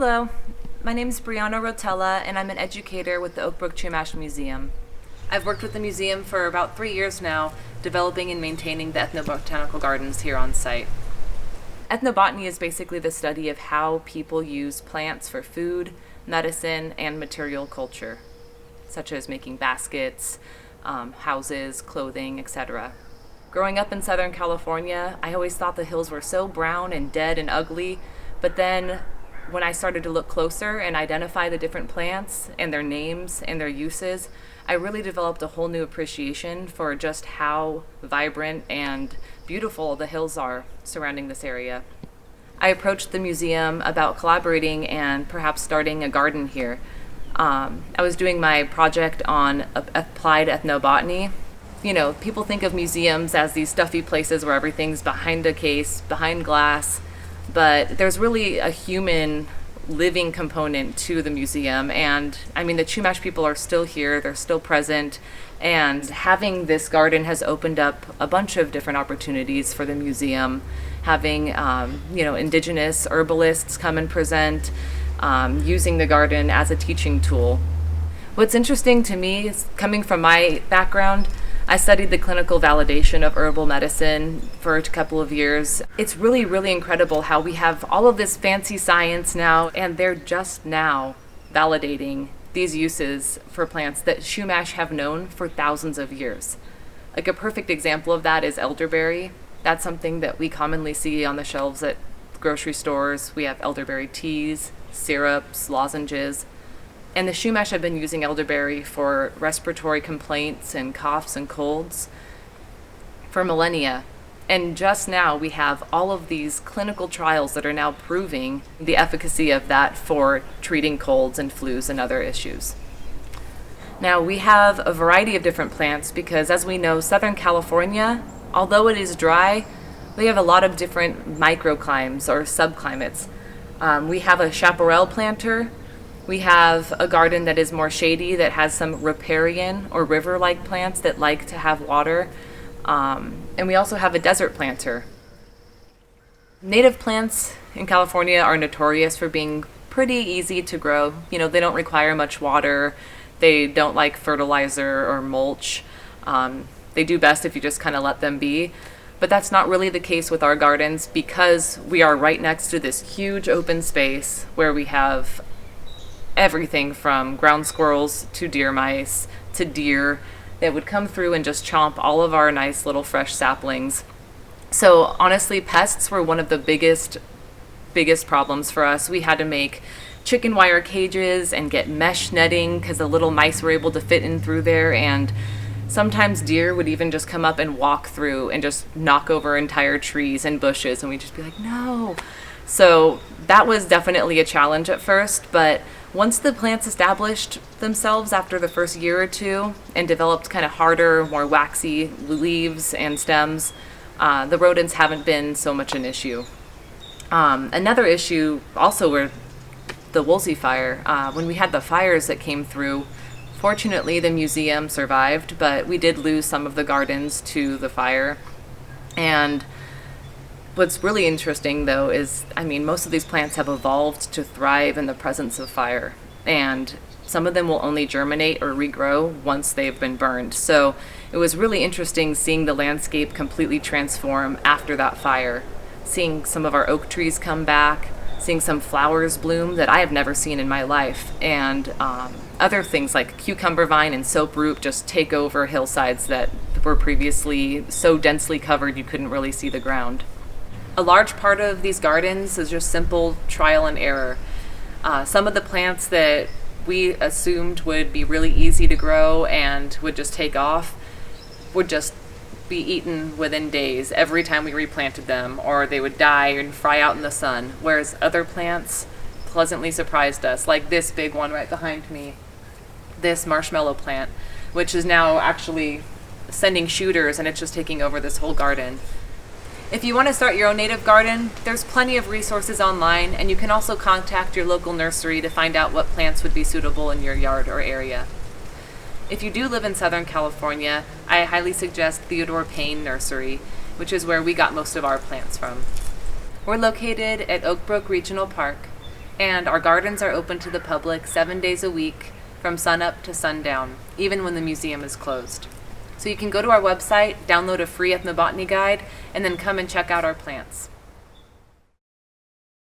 Hello, my name is Brianna Rotella, and I'm an educator with the Oak Brook Chumash Museum. I've worked with the museum for about 3 years now, developing and maintaining the ethnobotanical gardens here on site. Ethnobotany is basically the study of how people use plants for food, medicine, and material culture, such as making baskets, houses, clothing, etc. Growing up in Southern California, I always thought the hills were so brown and dead and ugly, but then when I started to look closer and identify the different plants and their names and their uses, I really developed a whole new appreciation for just how vibrant and beautiful the hills are surrounding this area. I approached the museum about collaborating and perhaps starting a garden here. I was doing my project on applied ethnobotany. You know, people think of museums as these stuffy places where everything's behind a case, behind glass, but there's really a human living component to the museum. And I mean, the Chumash people are still here, they're still present, and having this garden has opened up a bunch of different opportunities for the museum. Having indigenous herbalists come and present, using the garden as a teaching tool. What's interesting to me is, coming from my background, I studied the clinical validation of herbal medicine for a couple of years. It's really, really incredible how we have all of this fancy science now, and they're just now validating these uses for plants that Chumash have known for thousands of years. Like a perfect example of that is elderberry. That's something that we commonly see on the shelves at grocery stores. We have elderberry teas, syrups, lozenges. And the Chumash have been using elderberry for respiratory complaints and coughs and colds for millennia. And just now we have all of these clinical trials that are now proving the efficacy of that for treating colds and flus and other issues. Now we have a variety of different plants because, as we know, Southern California, although it is dry, we have a lot of different microclimates or subclimates. We have a chaparral planter. We have a garden that is more shady that has some riparian or river-like plants that like to have water. And we also have a desert planter. Native plants in California are notorious for being pretty easy to grow. You know, they don't require much water. They don't like fertilizer or mulch. They do best if you just kind of let them be. But that's not really the case with our gardens because we are right next to this huge open space where we have everything from ground squirrels to deer mice to deer that would come through and just chomp all of our nice little fresh saplings. So honestly, pests were one of the biggest problems for us. We had to make chicken wire cages and get mesh netting because the little mice were able to fit in through there, and sometimes deer would even just come up and walk through and just knock over entire trees and bushes, and we'd just be like, no. So that was definitely a challenge at first, but once the plants established themselves after the first year or two and developed kind of harder, more waxy leaves and stems, the rodents haven't been so much an issue. Another issue also were the Woolsey fire. When we had the fires that came through, fortunately the museum survived, but we did lose some of the gardens to the fire. And what's really interesting, though, is, I mean, most of these plants have evolved to thrive in the presence of fire, and some of them will only germinate or regrow once they've been burned. So it was really interesting seeing the landscape completely transform after that fire, seeing some of our oak trees come back, seeing some flowers bloom that I have never seen in my life, and other things like cucumber vine and soap root just take over hillsides that were previously so densely covered you couldn't really see the ground. A large part of these gardens is just simple trial and error. Some of the plants that we assumed would be really easy to grow and would just take off would just be eaten within days every time we replanted them, or they would die and fry out in the sun, whereas other plants pleasantly surprised us, like this big one right behind me, this marshmallow plant, which is now actually sending shooters, and it's just taking over this whole garden. If you want to start your own native garden, there's plenty of resources online, and you can also contact your local nursery to find out what plants would be suitable in your yard or area. If you do live in Southern California, I highly suggest Theodore Payne Nursery, which is where we got most of our plants from. We're located at Oak Brook Regional Park, And our gardens are open to the public 7 days a week from sunup to sundown, even when the museum is closed. So you can go to our website, download a free ethnobotany guide, and then come and check out our plants.